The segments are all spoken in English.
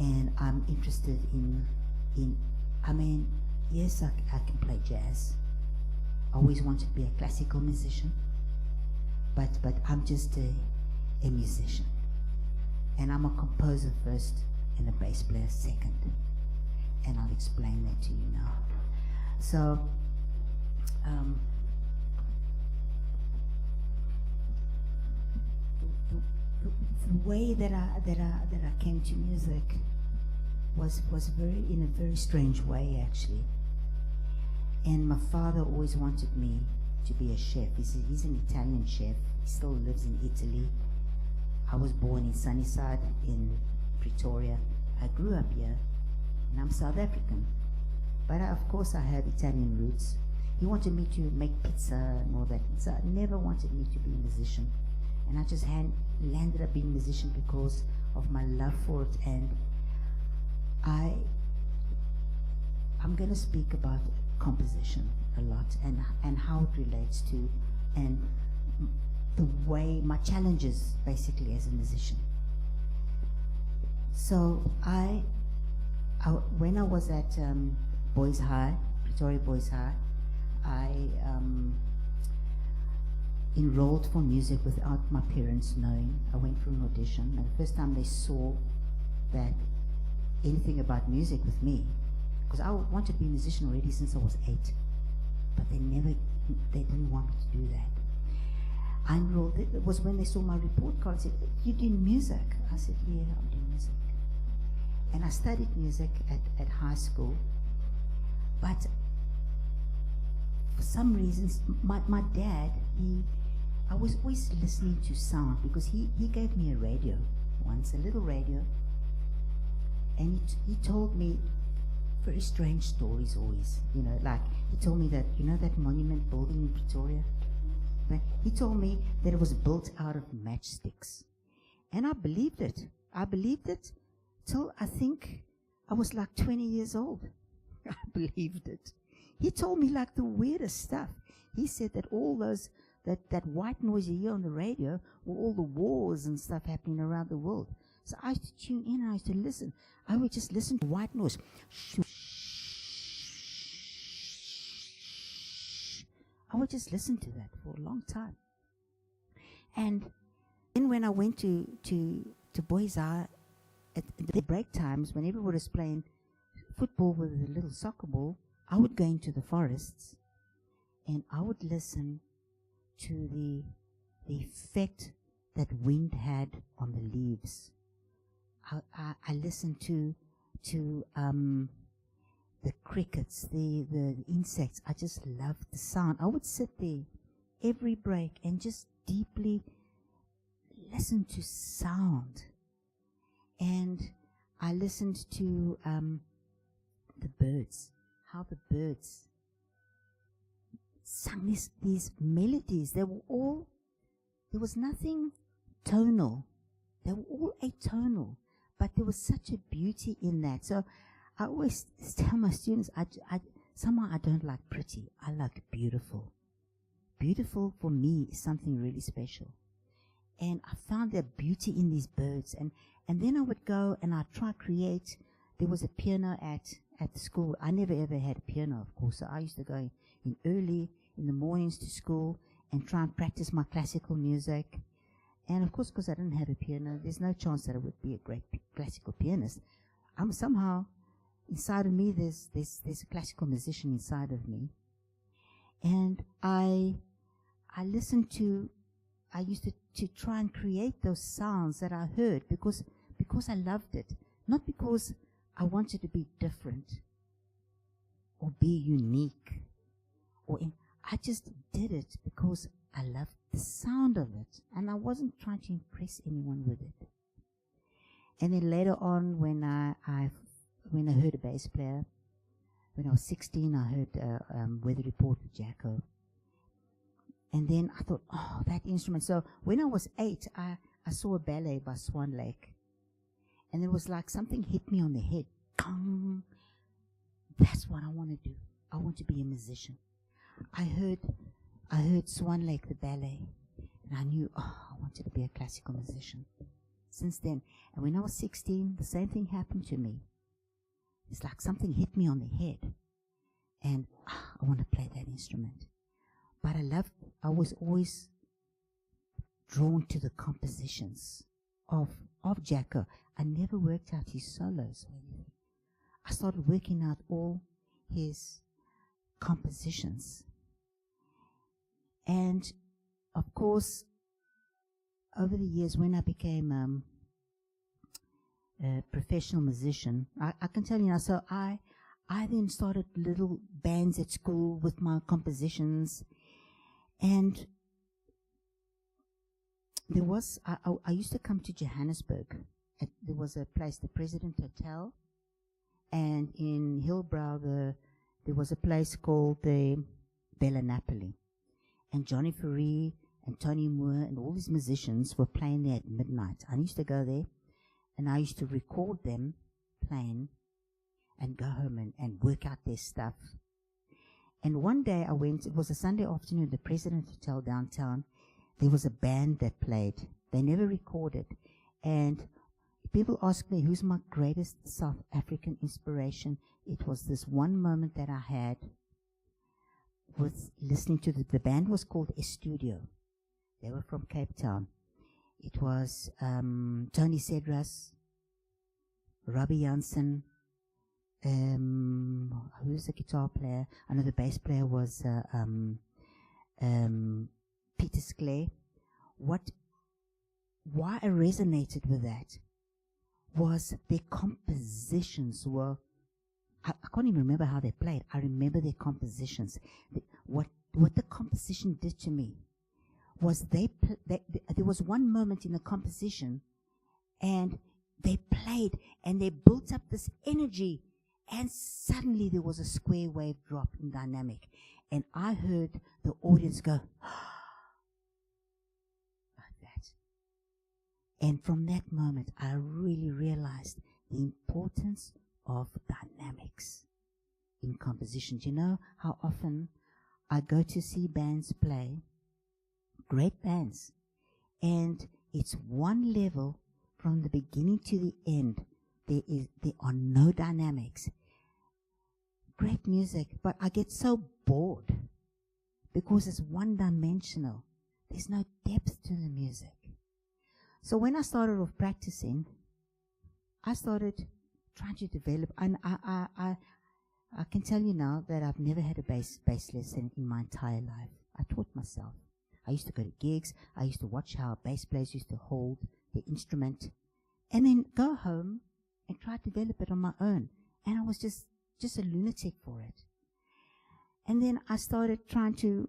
and I'm interested in I mean, yes, I can play jazz. I always wanted to be a classical musician, but I'm just a musician, and I'm a composer first and a bass player second, and I'll explain that to you now. So the way that I came to music was very, in a very strange way, actually. And my father always wanted me to be a chef. He's an Italian chef. He still lives in Italy. I was born in Sunnyside in Pretoria. I grew up here, and I'm South African. But of course I have Italian roots. He wanted me to make pizza and all that. So I never wanted me to be a musician. And I just landed up being a musician because of my love for it. And I'm going to speak about composition a lot, and how it relates to, and the way, my challenges basically as a musician. So when I was at Boys High, Pretoria Boys High, I enrolled for music without my parents knowing. I went for an audition, and the first time they saw that anything about music with me, because I wanted to be a musician already since I was 8, but they didn't want me to do that. I enrolled, it was when they saw my report card and said, "You do music?" I said, "Yeah, I'm doing music." And I studied music at high school, but for some reasons, my dad, I was always listening to sound, because he gave me a radio once, a little radio, and he told me very strange stories always, like he told me that, that monument building in Pretoria, he told me that it was built out of matchsticks, and I believed it till I think I was like 20 years old. I believed it. He told me like the weirdest stuff. He said that all those, that white noise you hear on the radio were all the wars and stuff happening around the world. So I used to tune in, I used to listen. I would just listen to white noise. I would just listen to that for a long time. And then when I went to Boys High, at the break times, when everyone was playing football with a little soccer ball, I would go into the forests and I would listen to the effect that wind had on the leaves. I listened to the crickets, the insects. I just loved the sound. I would sit there every break and just deeply listen to sound. And I listened to the birds, how the birds sang these melodies. There was nothing tonal. They were all atonal, but there was such a beauty in that. So I always tell my students, somehow I don't like pretty, I like beautiful. Beautiful for me is something really special. And I found the beauty in these birds. And then I would go and I'd try to create. There was a piano at the school. I never ever had a piano, of course. So I used to go in early in the mornings to school and try and practice my classical music. And of course, because I didn't have a piano, there's no chance that I would be a great classical pianist. Somehow, inside of me, there's a classical musician inside of me. And I used to try and create those sounds that I heard because I loved it. Not because I wanted to be different or be unique. I just did it because I loved the sound of it. And I wasn't trying to impress anyone with it. And then later on, when I heard a bass player, when I was 16, I heard Weather Report with Jacko. And then I thought, oh, that instrument. So when I was 8, I saw a ballet by Swan Lake. And it was like something hit me on the head. Gong. That's what I want to do. I want to be a musician. I heard Swan Lake, the ballet. And I knew, I wanted to be a classical musician. since then. And when I was 16, the same thing happened to me. It's like something hit me on the head. And I want to play that instrument. But I was always drawn to the compositions of Jacko. I never worked out his solos or anything. I started working out all his compositions. And of course, over the years, when I became a professional musician, I can tell you now, so I then started little bands at school with my compositions. And there was, I used to come to Johannesburg. There was a place, the President Hotel, and in Hillbrow, there was a place called the Bella Napoli. And Johnny Faree and Tony Moore and all these musicians were playing there at midnight. I used to go there, and I used to record them playing and go home and work out their stuff. And one day I went, it was a Sunday afternoon, the President Hotel downtown. There was a band that played. They never recorded. And people ask me, who's my greatest South African inspiration? It was this one moment that I had with listening to the band was called Estudio. They were from Cape Town. It was Tony Cedras, Robbie Jansen, who's the guitar player? I know the bass player was Peter Sclay. Why I resonated with that was their compositions were, I can't even remember how they played. I remember their compositions. What the composition did to me was there was one moment in the composition, and they played and they built up this energy, and suddenly there was a square wave drop in dynamic, and I heard the audience go like that. And from that moment, I really realized the importance of dynamics in composition. Do you know how often I go to see bands play, great bands, and it's one level from the beginning to the end. There are no dynamics. Great music, but I get so bored because it's one-dimensional. There's no depth to the music. So when I started off practicing, I started trying to develop, and I can tell you now that I've never had a bass lesson in my entire life. I taught myself. I used to go to gigs. I used to watch how bass players used to hold the instrument, and then go home and try to develop it on my own. And I was just a lunatic for it. And then I started trying to.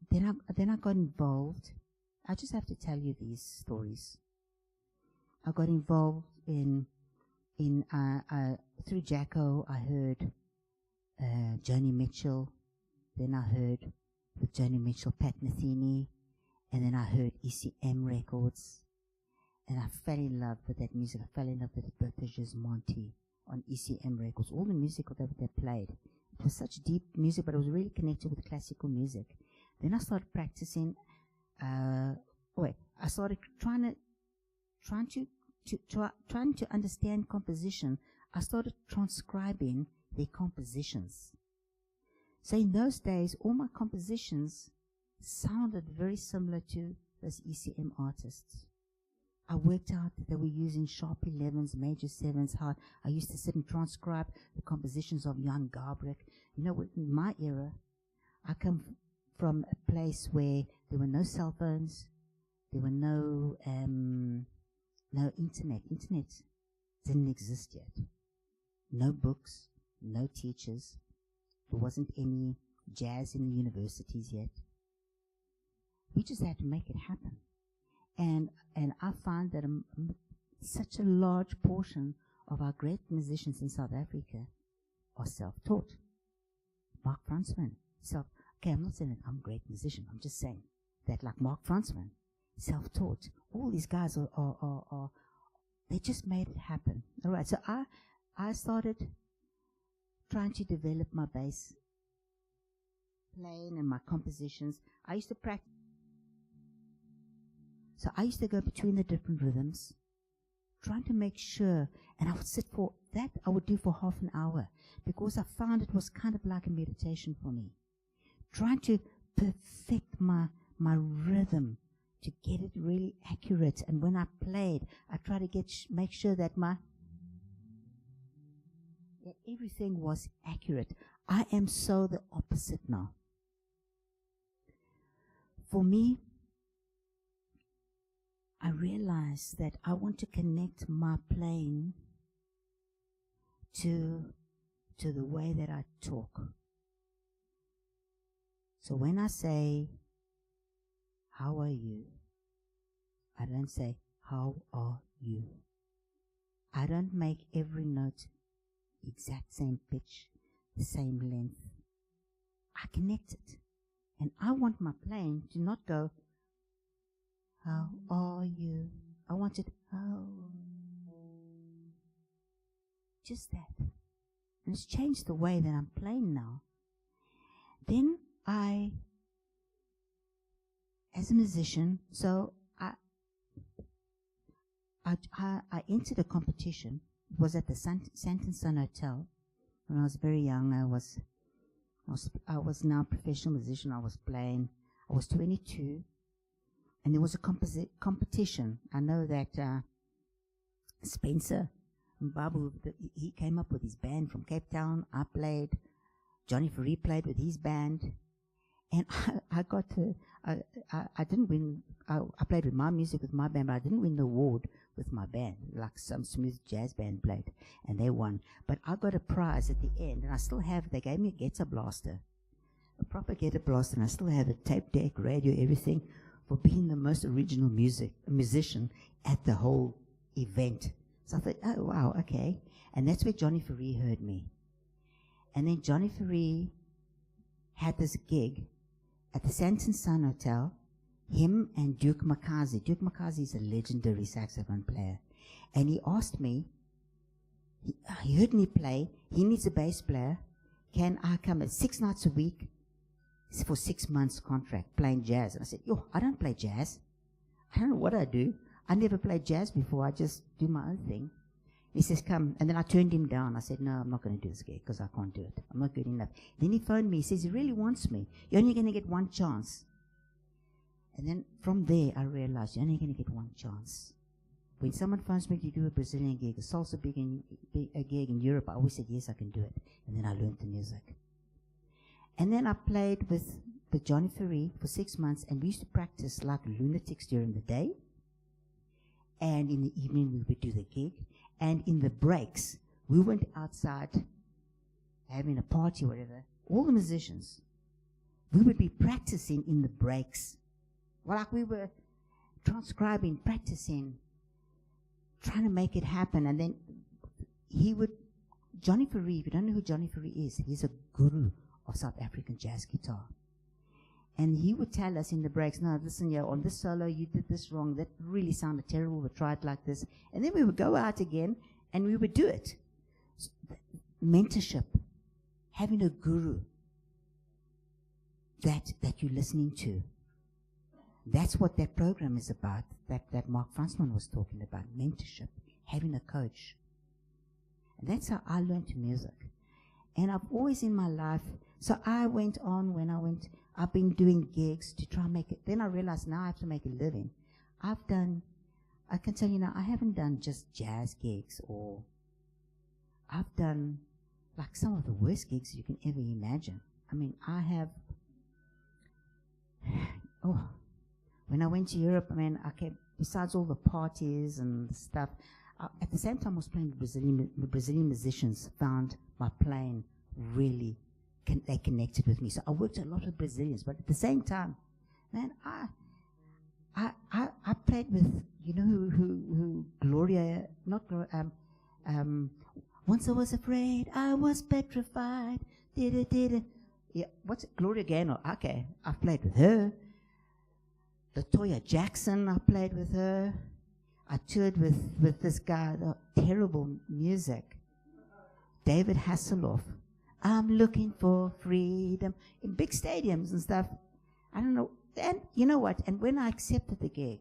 Then I got involved. I just have to tell you these stories. I got involved in through Jacko. I heard Joni Mitchell. Then I heard with Joni Mitchell, Pat Metheny, and then I heard ECM records, and I fell in love with that music. I fell in love with Bertha Gismonti on ECM records. All the music that they played, it was such deep music, but it was really connected with classical music. Then I started practicing. I started trying to understand composition. I started transcribing their compositions. So in those days, all my compositions sounded very similar to those ECM artists. I worked out that they were using sharp 11s, major 7s, how I used to sit and transcribe the compositions of Jan Garbrek. You know, in my era, I come from a place where there were no cell phones, there were no internet. Internet didn't exist yet. No books, no teachers. There wasn't any jazz in the universities yet. We just had to make it happen. And I find that such a large portion of our great musicians in South Africa are self-taught. Mark Fransman, okay, I'm not saying that I'm a great musician. I'm just saying that, like Mark Fransman, self-taught. All these guys are they just made it happen. All right, so I started trying to develop my bass playing and my compositions. I used to practice. So I used to go between the different rhythms, trying to make sure, and I would sit for that, I would do for half an hour, because I found it was kind of like a meditation for me. Trying to perfect my rhythm, to get it really accurate. And when I played, I tried to make sure that that everything was accurate. I am so the opposite now. For me, I realized that I want to connect my playing to the way that I talk. So when I say, how are you? I don't say, how are you? I don't make every note exact same pitch, the same length. I connect it. And I want my playing to not go, how are you? I want it, how? Just that. And it's changed the way that I'm playing now. Then as a musician, so I entered a competition. It was at the Santon Sun Hotel. When I was very young, I was now a professional musician. I was playing. I was 22, and there was a competition. I know that Spencer Babu, he came up with his band from Cape Town. I played. Johnny Ferry played with his band. And I didn't win. I played with my music with my band, but I didn't win the award with my band, like some smooth jazz band played, and they won. But I got a prize at the end, and I still have, they gave me a guitar blaster, a proper guitar blaster, and I still have a tape deck, radio, everything, for being the most original musician at the whole event. So I thought, oh, wow, okay. And that's where Johnny Ferry heard me. And then Johnny Ferry had this gig at the Santon Sun Hotel, him and Duke Makazi. Duke Makazi is a legendary saxophone player. And he asked me, he heard me play, he needs a bass player. Can I come at 6 nights a week for 6 months contract playing jazz? And I said, yo, I don't play jazz. I don't know what I do. I never played jazz before. I just do my own thing. He says, come. And then I turned him down. I said, no, I'm not going to do this gig because I can't do it. I'm not good enough. Then he phoned me. He says, he really wants me. You're only going to get one chance. And then from there, I realized you're only going to get one chance. When someone phones me to do a Brazilian gig, a salsa gig in Europe, I always said, yes, I can do it. And then I learned the music. And then I played with Johnny Ferry for 6 months, and we used to practice like lunatics during the day. And in the evening, we would do the gig. And in the breaks, we went outside having a party or whatever. All the musicians, we would be practicing in the breaks. Well, like we were transcribing, practicing, trying to make it happen. And then Johnny Ferry, if you don't know who Johnny Ferry is, he's a guru of South African jazz guitar. And he would tell us in the breaks, no, listen, yeah, on this solo, you did this wrong. That really sounded terrible. We'll try it like this. And then we would go out again, and we would do it. So, mentorship, having a guru that you're listening to. That's what that program is about, that Mark Fransman was talking about, mentorship, having a coach. And that's how I learned music. And I've always in my life, so I went on I've been doing gigs to try and make it. Then I realized now I have to make a living. I can tell you now, I haven't done just jazz gigs, or I've done like some of the worst gigs you can ever imagine. I mean, I have, when I went to Europe, I mean, besides all the parties and stuff, at the same time I was playing with Brazilian musicians, found my playing really they connected with me. So I worked a lot with Brazilians, but at the same time, man, I played with, you know who Gloria, not Gloria, once I was afraid, I was petrified, did it. Yeah, what's it? Gloria Gaynor. Okay, I've played with her. Latoya Jackson, I played with her. I toured with this guy, terrible music. David Hasselhoff. I'm looking for freedom in big stadiums and stuff. I don't know. And you know what? And when I accepted the gig,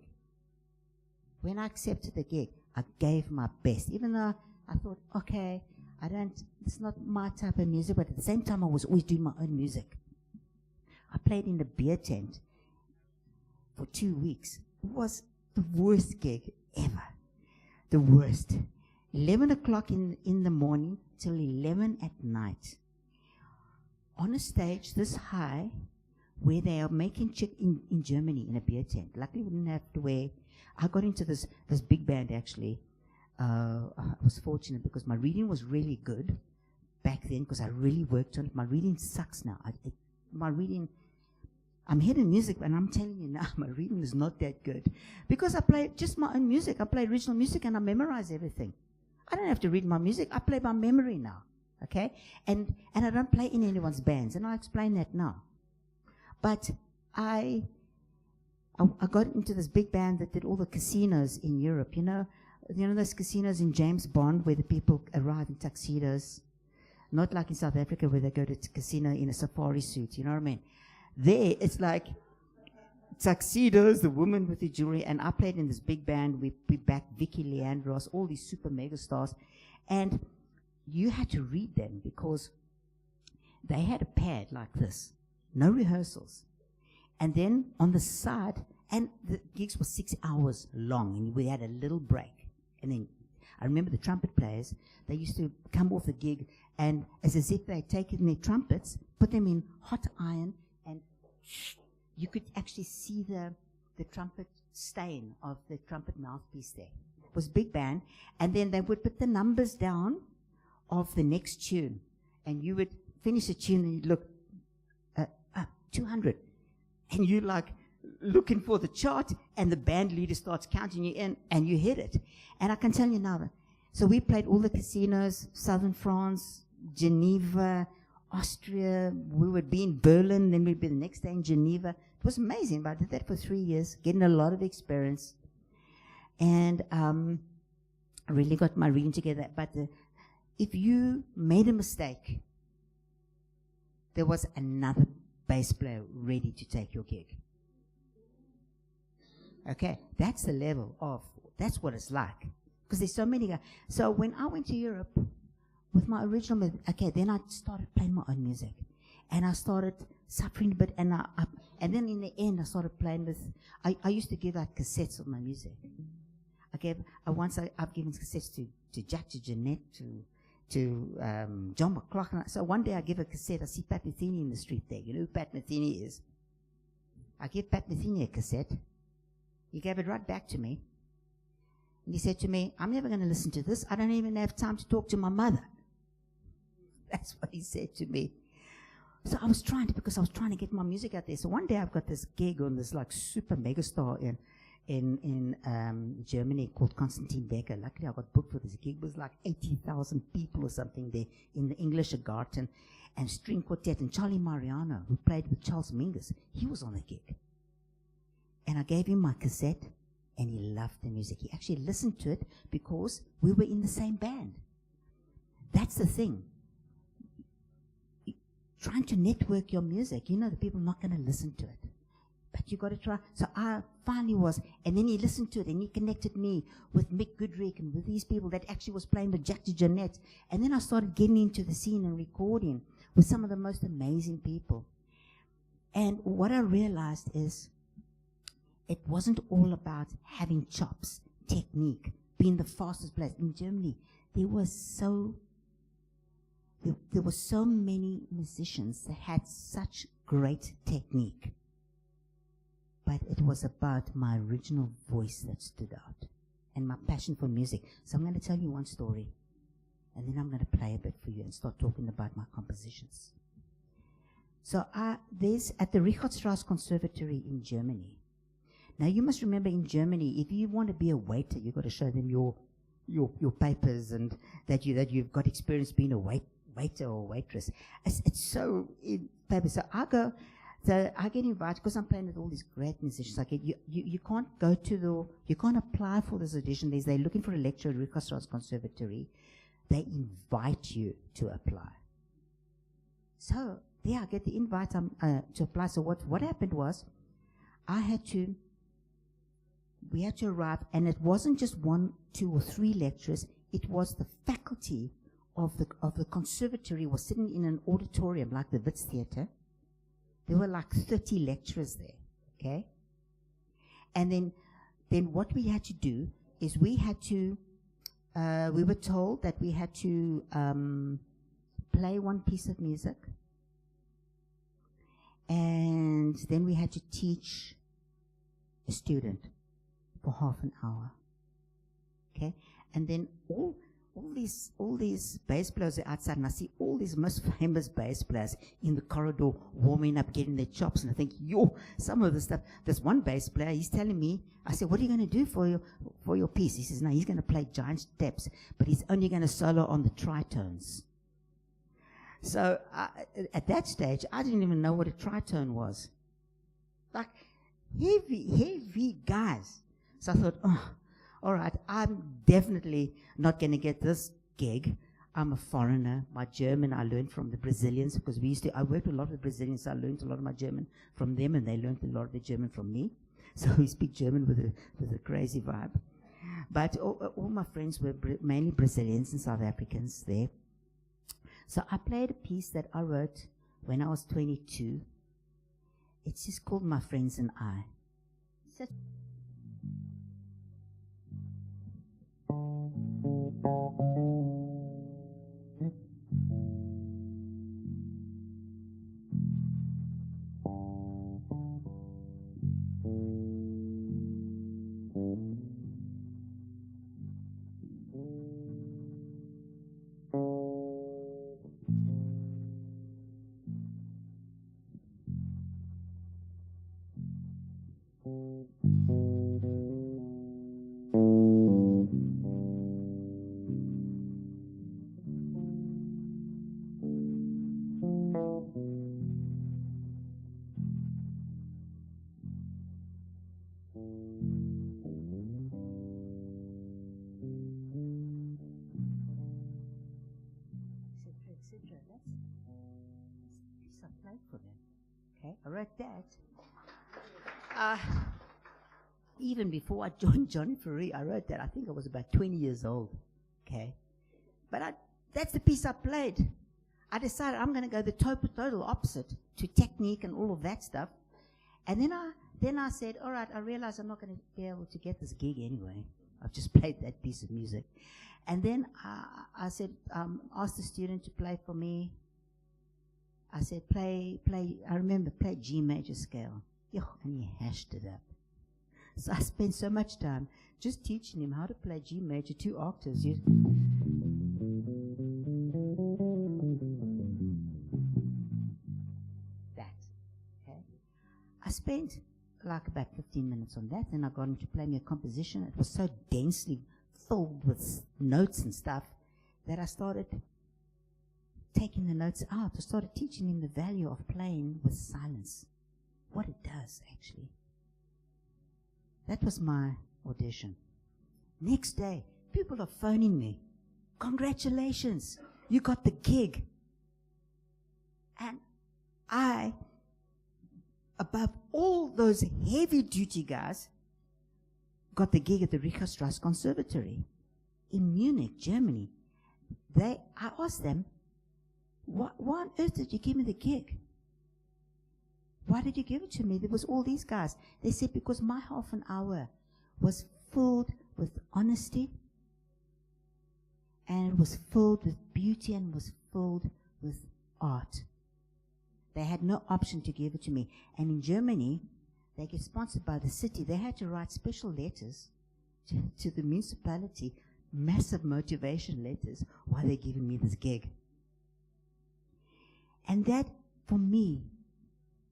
when I accepted the gig, I gave my best, even though I thought, okay, it's not my type of music, but at the same time, I was always doing my own music. I played in the beer tent for 2 weeks. It was the worst gig ever. The worst. 11 o'clock in the morning till 11 at night. On a stage this high, where they are making chick in Germany in a beer tent. Luckily, we didn't have to wear. I got into this big band actually. I was fortunate because my reading was really good back then because I really worked on it. My reading sucks now. My reading, I'm head in music, and I'm telling you now, my reading is not that good because I play just my own music. I play original music and I memorize everything. I don't have to read my music. I play by memory now, okay? And I don't play in anyone's bands, and I'll explain that now. But I got into this big band that did all the casinos in Europe. You know those casinos in James Bond where the people arrive in tuxedos? Not like in South Africa where they go to a casino in a safari suit, you know what I mean? There, it's like tuxedos, the woman with the jewelry, and I played in this big band. We backed Vicky Leandros, all these super mega stars, and you had to read them because they had a pad like this, no rehearsals, and then on the side, and the gigs were 6 hours long, and we had a little break, and then I remember the trumpet players, they used to come off the gig, and as if they'd taken their trumpets, put them in hot iron, and you could actually see the trumpet stain of the trumpet mouthpiece there. It was a big band, and then they would put the numbers down of the next tune, and you would finish a tune and you'd look, 200, and you're like looking for the chart, and the band leader starts counting you in, and you hit it. And I can tell you now, so we played all the casinos, southern France, Geneva, Austria. We would be in Berlin, then we'd be the next day in Geneva. It was amazing, but I did that for 3 years, getting a lot of experience, and I really got my reading together. But if you made a mistake, there was another bass player ready to take your gig. Okay, that's the level of, that's what it's like. Because there's so many guys. So when I went to Europe with my original, okay, then I started playing my own music. And I started suffering a bit, and then in the end I started playing with, I used to give out cassettes of my music. I've given cassettes to Jack, to Jeanette, to John McLaughlin. So one day I give a cassette, I see Pat Metheny in the street there. You know who Pat Metheny is? I give Pat Metheny a cassette. He gave it right back to me. And he said to me, I'm never going to listen to this. I don't even have time to talk to my mother. That's what he said to me. So I was trying to get my music out there. So one day I've got this gig on this like super megastar in Germany called Konstantin Becker. Luckily I got booked for this gig. It was like 80,000 people or something there in the English Garten, and string quartet, and Charlie Mariano, who played with Charles Mingus, he was on the gig. And I gave him my cassette, and he loved the music. He actually listened to it because we were in the same band. That's the thing. Trying to network your music, the people are not going to listen to it. But you got to try. So I finally was, and then he listened to it, and he connected me with Mick Goodrick and with these people that actually was playing with Jack Jeanette. And then I started getting into the scene and recording with some of the most amazing people. And what I realized is, it wasn't all about having chops, technique, being the fastest player. In Germany, there were so many musicians that had such great technique. But it was about my original voice that stood out and my passion for music. So I'm going to tell you one story, and then I'm going to play a bit for you and start talking about my compositions. So there's at the Richardstrasse Conservatory in Germany. Now, you must remember, in Germany, if you want to be a waiter, you've got to show them your papers and that you've got experience being a waiter or waitress. It's so in paper. So I get invited because I'm playing with all these great musicians. You can't you can't apply for this audition. They're looking for a lecturer at Richardstrasse Conservatory. They invite you to apply. So there, I get the invite to apply. So what happened was, I had to we had to arrive, and it wasn't just 1, 2, or 3 lecturers. It was the faculty of the conservatory was sitting in an auditorium like the Wits Theatre. There were like 30 lecturers there, okay? And then what we had to do is we were told that we had to play one piece of music, and then we had to teach a student for half an hour, okay? And then all these bass players are outside, and I see all these most famous bass players in the corridor warming up, getting their chops, and I think, some of the stuff. There's one bass player, he's telling me, I said, what are you going to do for your piece? He says, no, he's going to play giant steps, but he's only going to solo on the tritones. So at that stage, I didn't even know what a tritone was. Like, heavy guys. So I thought, all right, I'm definitely not going to get this gig. I'm a foreigner. My German I learned from the Brazilians, because I worked with a lot of Brazilians, so I learned a lot of my German from them, and they learned a lot of their German from me. So we speak German with a crazy vibe. But all my friends were mainly Brazilians and South Africans there. So I played a piece that I wrote when I was 22. It's just called My Friends and I. I wrote that. Even before I joined Johnny Ferry, I wrote that. I think I was about 20 years old. Okay, but that's the piece I played. I decided I'm going to go the total opposite to technique and all of that stuff. And then I said, all right, I realized I'm not going to be able to get this gig anyway. I've just played that piece of music. And then I said, asked the student to play for me. I said, play, I remember, play G major scale. And he hashed it up. So I spent so much time just teaching him how to play G major 2 octaves. That, okay? I spent like about 15 minutes on that, and I got him to play me a composition. It was so densely filled with notes and stuff that I started taking the notes out. I started teaching him the value of playing with silence, what it does actually. That was my audition. Next day, people are phoning me. Congratulations, you got the gig. And I, above all those heavy duty guys, got the gig at the Richard Strauss Conservatory in Munich, Germany. I asked them, why on earth did you give me the gig? Why did you give it to me? There was all these guys. They said, because my half an hour was filled with honesty, and it was filled with beauty, and was filled with art. They had no option to give it to me. And in Germany, they get sponsored by the city. They had to write special letters to the municipality, massive motivation letters, why they're giving me this gig. And that, for me,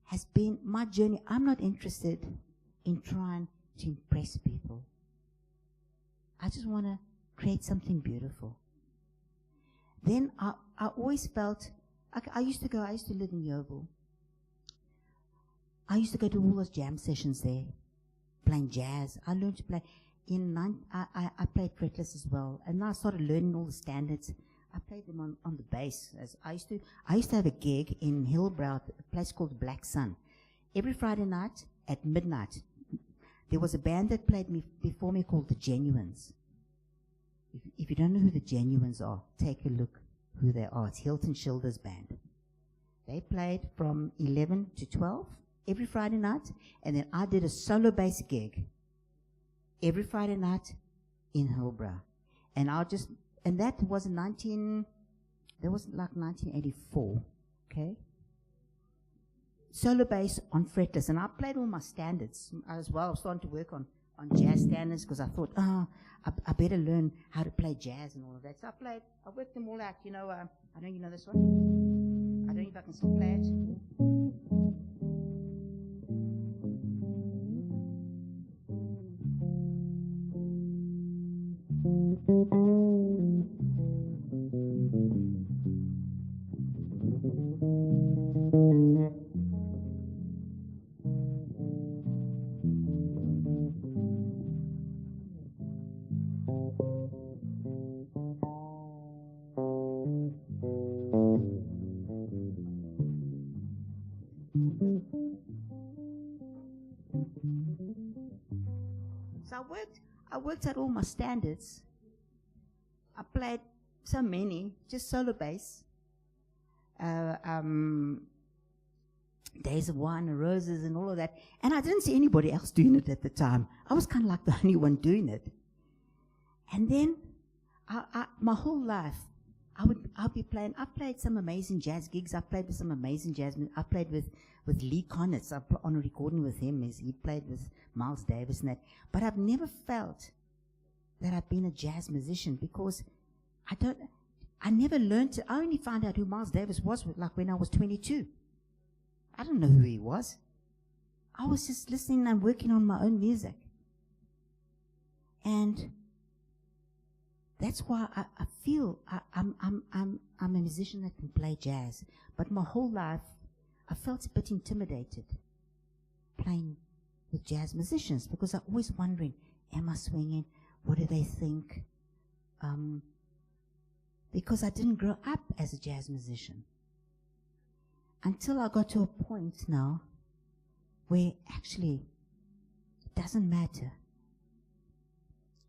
has been my journey. I'm not interested in trying to impress people. I just want to create something beautiful. Then I always felt, I used to live in Yeovil. I used to go to all those jam sessions there, playing jazz. I learned to play. I played fretless as well, and I started learning all the standards. I played them on the bass. I used to have a gig in Hillbrow, a place called Black Sun. Every Friday night at midnight, there was a band that played before me called the Genuines. If you don't know who the Genuines are, take a look who they are. It's Hilton Schilder's band. They played from 11 to 12 every Friday night, and then I did a solo bass gig every Friday night in Hillbrow. And that was that was like 1984, okay? Solo bass on fretless, and I played all my standards as well. I was starting to work on jazz standards because I thought, I better learn how to play jazz and all of that. So I worked them all out. I know you know this one. I don't know if I can still play it. So I worked out all my standards. I played so many, just solo bass. Days of Wine and Roses and all of that. And I didn't see anybody else doing it at the time. I was kind of like the only one doing it. And then my whole life, I'll be playing. I played some amazing jazz gigs. I played with some amazing jazz. I played with Lee Konitz. I put on a recording with him. He played with Miles Davis and that. But I've never felt that I've been a jazz musician because I never learned to. I only found out who Miles Davis was like when I was 22. I don't know who he was. I was just listening and working on my own music. And that's why I feel I'm a musician that can play jazz. But my whole life, I felt a bit intimidated playing with jazz musicians because I'm always wondering, am I swinging? What do they think? Because I didn't grow up as a jazz musician. Until I got to a point now where actually it doesn't matter.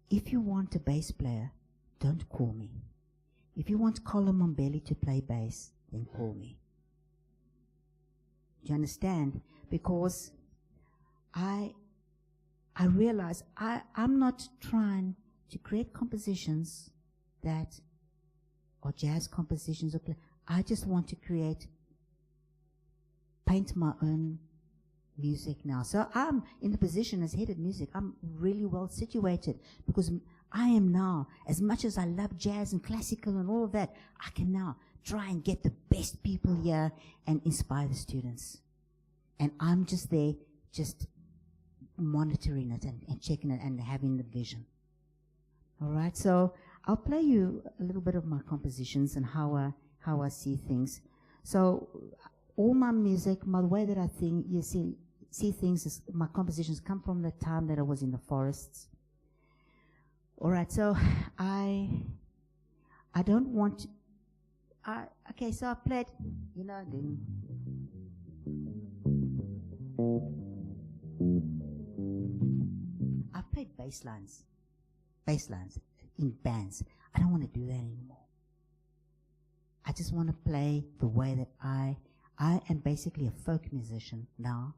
If you want a bass player, don't call me. If you want Colin Mombelli to play bass, then call me. Do you understand? Because I realize I'm not trying to create compositions that are jazz compositions. I just want to paint my own music now. So I'm in the position as head of music. I'm really well situated because I am now, as much as I love jazz and classical and all of that, I can now try and get the best people here and inspire the students. And I'm just there, just monitoring it and checking it and having the vision. All right, so I'll play you a little bit of my compositions and how I see things. So all my music, the way that I think, you see things, is my compositions come from the time that I was in the forests. All right, so I don't want. Okay, so I played, I played bass lines in bands. I don't want to do that anymore. I just want to play the way that I am basically a folk musician now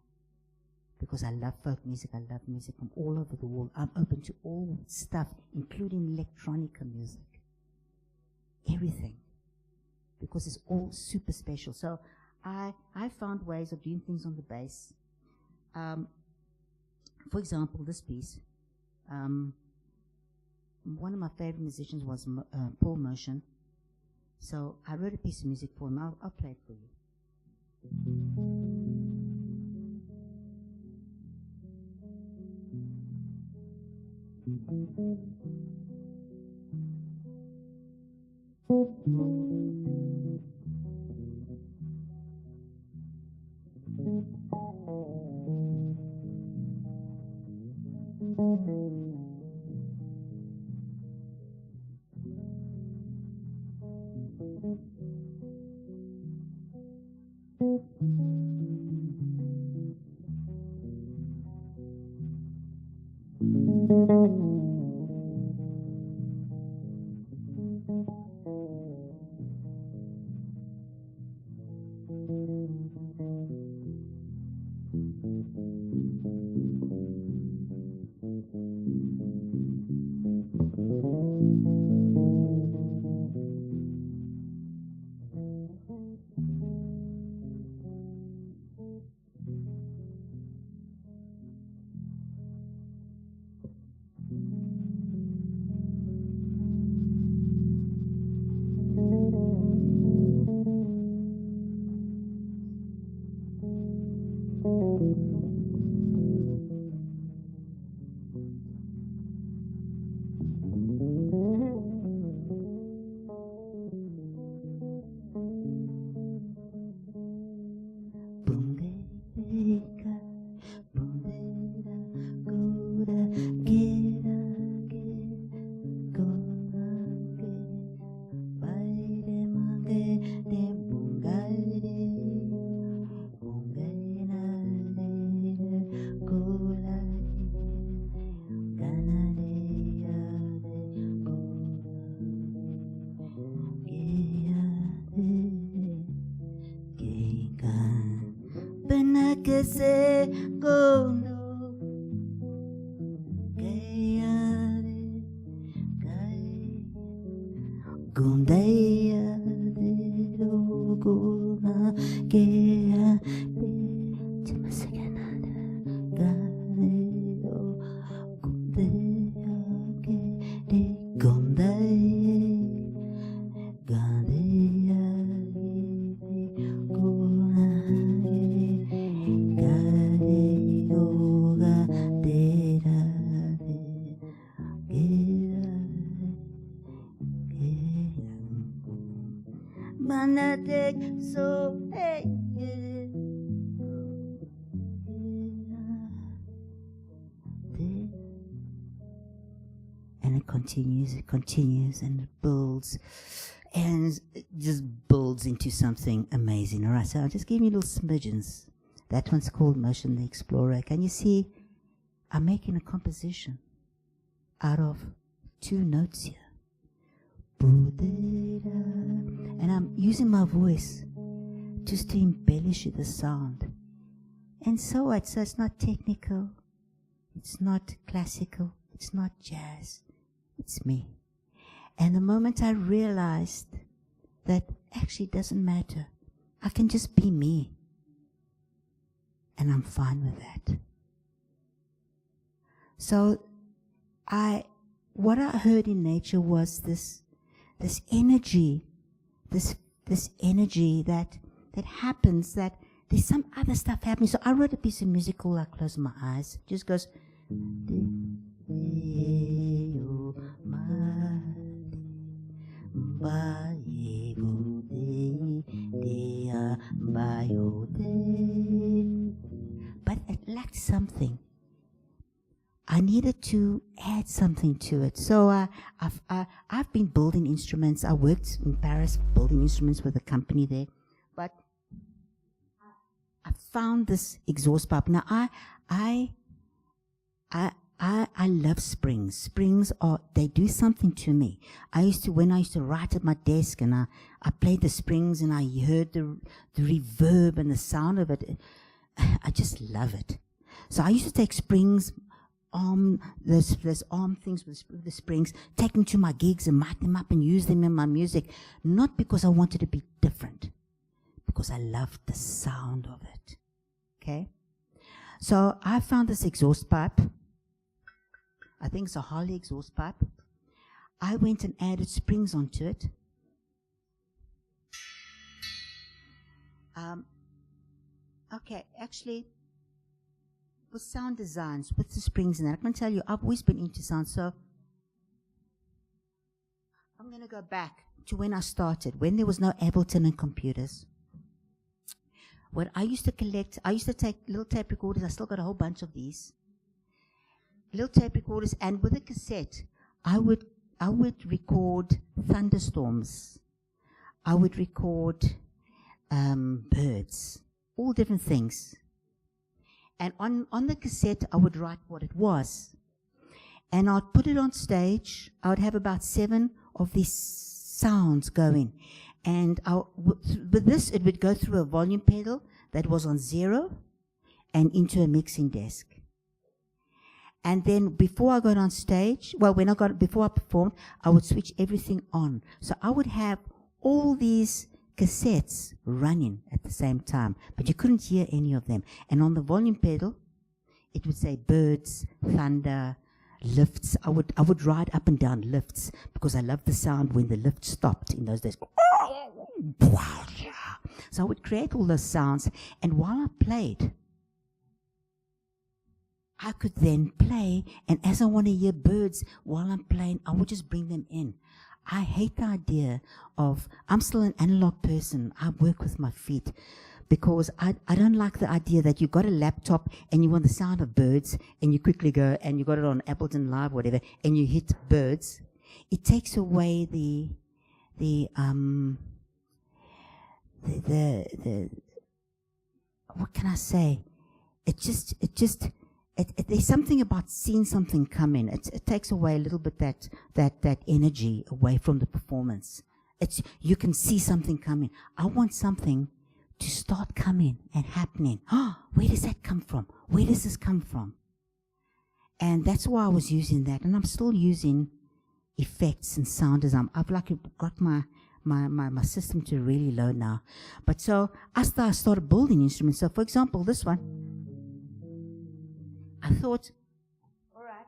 because I love folk music. I love music from all over the world. I'm open to all stuff, including electronica music. Everything. Because it's all super special. So I found ways of doing things on the bass. For example, this piece. One of my favorite musicians was Paul Motion. So I wrote a piece of music for him. I'll play it for you. que se gono Gondaya de Logona Gea de Timasaganada Galeo Gondaya de Gondaya Galea de Gona Galeo Gadera Manatek so hey and it continues and it builds and it just builds into something amazing. All right, so I'll just give you little smidgens. That one's called Motion the Explorer. Can you see I'm making a composition out of 2 notes here. And I'm using my voice just to embellish the sound. And so it's not technical, it's not classical, it's not jazz, it's me. And the moment I realized that actually it doesn't matter, I can just be me. And I'm fine with that. So what I heard in nature was this energy, this energy that happens, that there's some other stuff happening. So I wrote a piece of music called I Close My Eyes. It just goes but it lacked something. I needed to add something to it. So I've been building instruments. I worked in Paris building instruments with a company there. But I found this exhaust pipe. Now I love springs. Springs they do something to me. When I used to write at my desk and I played the springs and I heard the reverb and the sound of it, I just love it. So I used to take springs, there's arm things with the springs, take them to my gigs and mic them up and use them in my music, not because I wanted to be different, because I loved the sound of it. Okay? So I found this exhaust pipe. I think it's a Harley exhaust pipe. I went and added springs onto it. Okay, actually, with sound designs, with the springs and that, I can tell you, I've always been into sound, so I'm going to go back to when I started, when there was no Ableton and computers. What I used to collect, I used to take little tape recorders. I still got a whole bunch of these. Little tape recorders, and with a cassette, I would record thunderstorms. I would record birds, all different things. And on the cassette, I would write what it was. And I'd put it on stage. I would have about 7 of these sounds going. And with this, it would go through a volume pedal that was on 0 and into a mixing desk. And then before I got on stage, before I performed, I would switch everything on. So I would have all these cassettes running at the same time, but you couldn't hear any of them. And on the volume pedal, it would say birds, thunder, lifts. I would ride up and down lifts because I loved the sound when the lift stopped in those days. So I would create all those sounds, and while I played, I could then play, and as I want to hear birds while I'm playing, I would just bring them in. I hate the idea of, I'm still an analog person. I work with my feet because I don't like the idea that you got a laptop and you want the sound of birds and you quickly go and you got it on Appleton Live, whatever, and you hit birds. It takes away the what can I say? There's something about seeing something come in. It takes away a little bit that energy away from the performance. You can see something coming. I want something to start coming and happening. Oh, where does that come from? Where does this come from? And that's why I was using that, and I'm still using effects and sound design. I've got my system to really low now. But so as I started building instruments, so for example, this one, I thought, all right,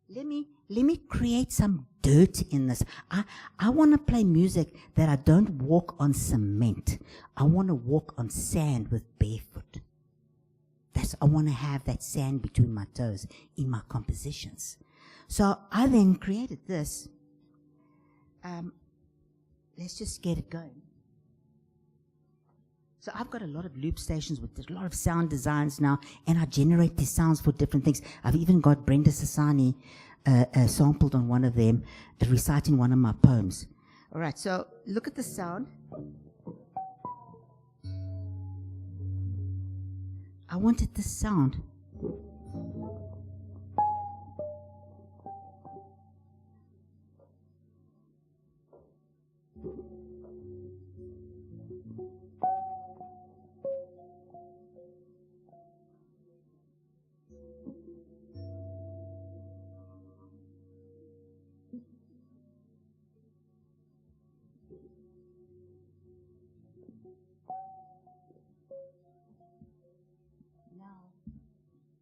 let me create some dirt in this. I want to play music that I don't walk on cement. I want to walk on sand with barefoot. I want to have that sand between my toes in my compositions. So I then created this. Let's just get it going. So I've got a lot of loop stations with a lot of sound designs now, and I generate these sounds for different things. I've even got Brenda Sassani sampled on one of them, reciting one of my poems. All right, so look at the sound. I wanted this sound.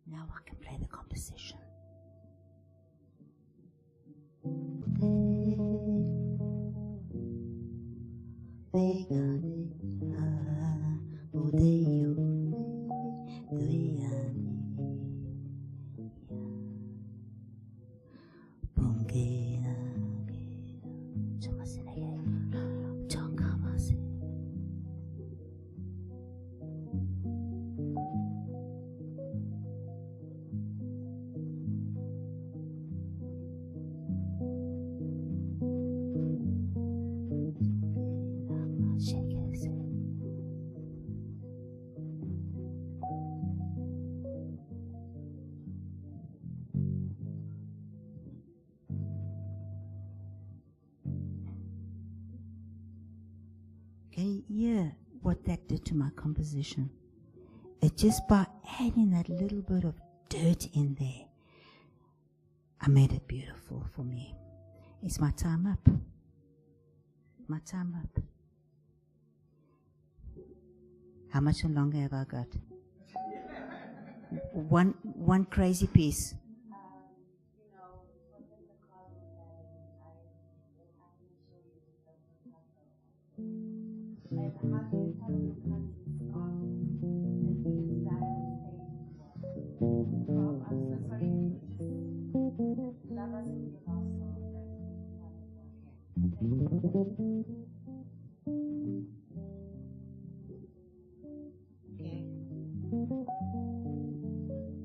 Now I can play the composition. Can you hear what that did to my composition? It just by adding that little bit of dirt in there, I made it beautiful for me. It's my time up. My time up. How much longer have I got? One crazy piece.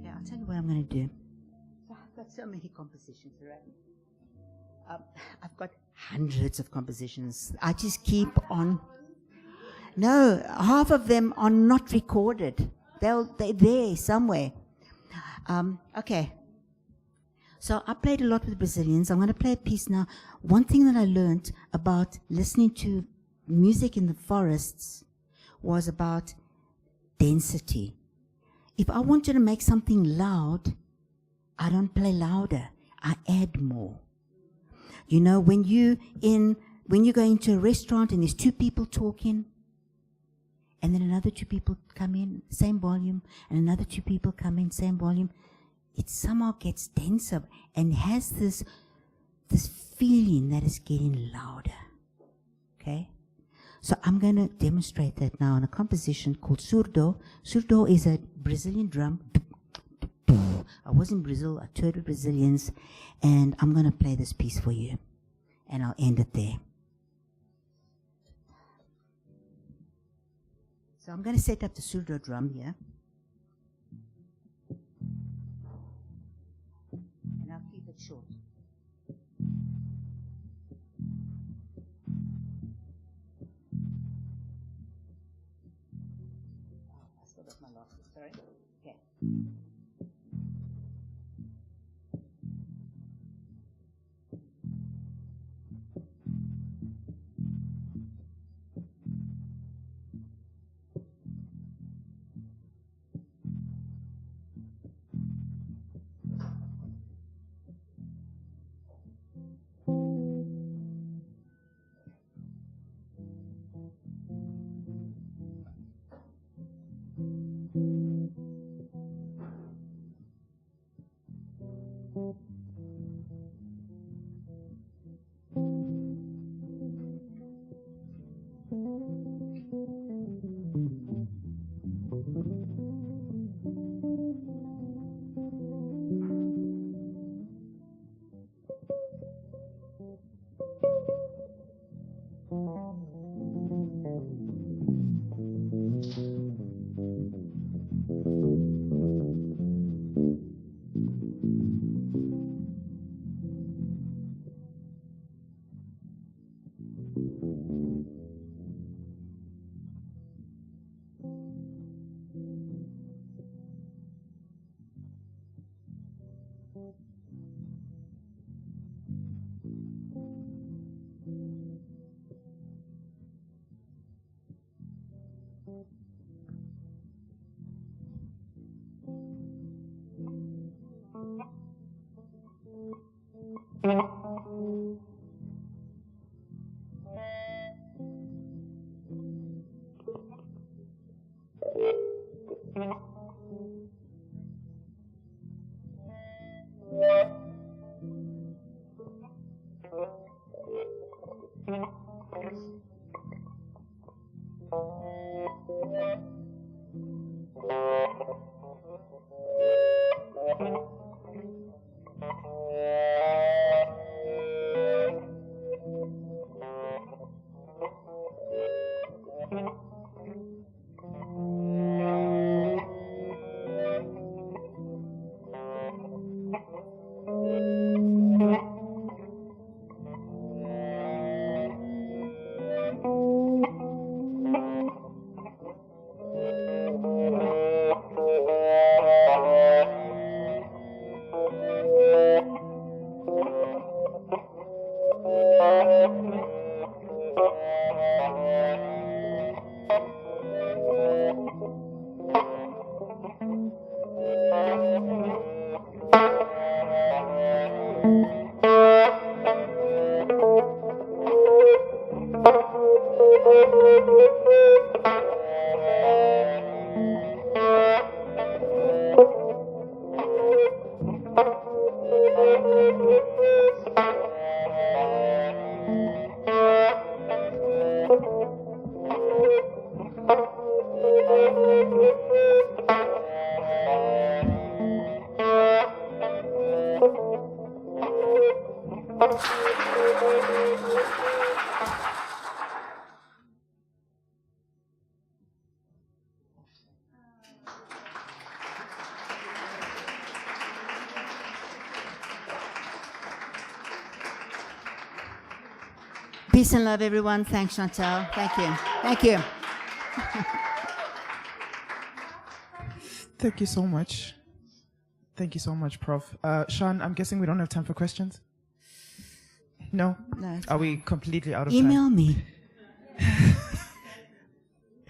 I'll tell you what I'm going to do. I've got so many compositions, right? I've got hundreds of compositions. I just keep on. No, half of them are not recorded. They're there somewhere. Okay. So I played a lot with Brazilians. I'm going to play a piece now. One thing that I learned about listening to music in the forests was about density. If I wanted to make something loud, I don't play louder. I add more. You know, when you go into a restaurant and there's two people talking, and then another two people come in, same volume, and another two people come in, same volume, it somehow gets denser and has this feeling that it's getting louder. Okay? So I'm going to demonstrate that now in a composition called surdo. Surdo is a Brazilian drum. I was in Brazil, I toured with Brazilians, and I'm going to play this piece for you. And I'll end it there. So I'm going to set up the surdo drum here. And I'll keep it short. Oh, I still got my losses, sorry. Okay. Peace and love, everyone. Thanks, Chantal. Thank you. Thank you. Thank you so much. Thank you so much, Prof. Sean, I'm guessing we don't have time for questions? No? No. Are we completely out of time? Email me.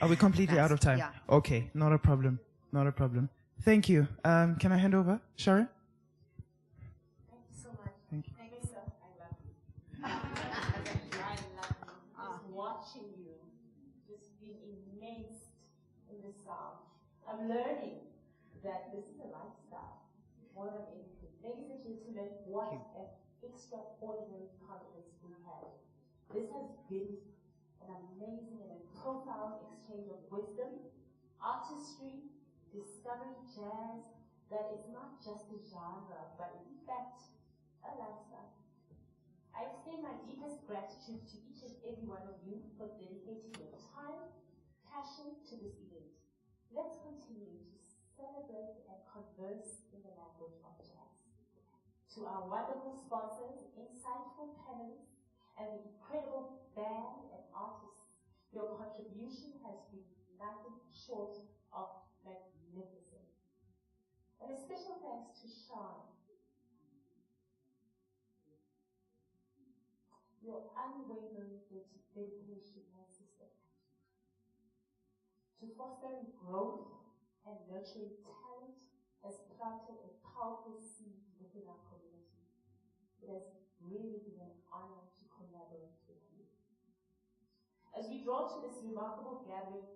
Are we completely out of time? Yeah. Okay, not a problem. Not a problem. Thank you. Can I hand over? Sharon? Thank you so much. Thank you. Thank you, sir. I love you. I love you. Just watching you, just being immersed in the sound. I'm learning that this is a lifestyle more than anything. Ladies and gentlemen, what an extraordinary conference we had. This has been an amazing and a profound exchange of wisdom, artistry, discovering jazz that is not just a genre, but in fact, a lifestyle. I extend my deepest gratitude to each and every one of you for dedicating your time, passion to this event. Let's continue to celebrate and converse in the language of jazz. To our wonderful sponsors, insightful panelists, and the incredible band and artists, your contribution has been nothing short of magnificent. And a special thanks to Sean. Your unwavering dedication and system to fostering growth and nurturing talent has planted a powerful seed within our community. It has really been an honor to collaborate with you. As we draw to this remarkable gathering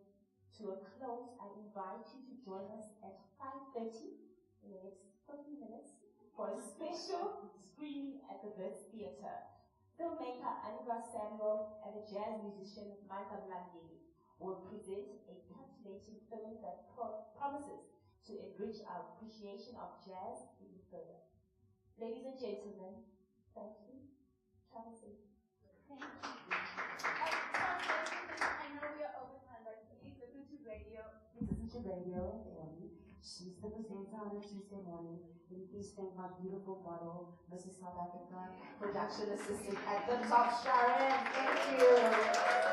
to a close, I invite you to join us at 5:30 in the next 50 minutes for a special screening at the Wits Theatre. Filmmaker Anva Samuel and the jazz musician Michael Landini will present a captivating film that promises to enrich our appreciation of jazz even further. Ladies and gentlemen, thank you. Travel safe. Thank you. I know we are over time, but please listen to radio. Please listen to radio and Ellie. She's the presenter on a Tuesday morning. And please thank my beautiful model, Mrs. South Africa, production assistant at the top, Sharon. Thank you.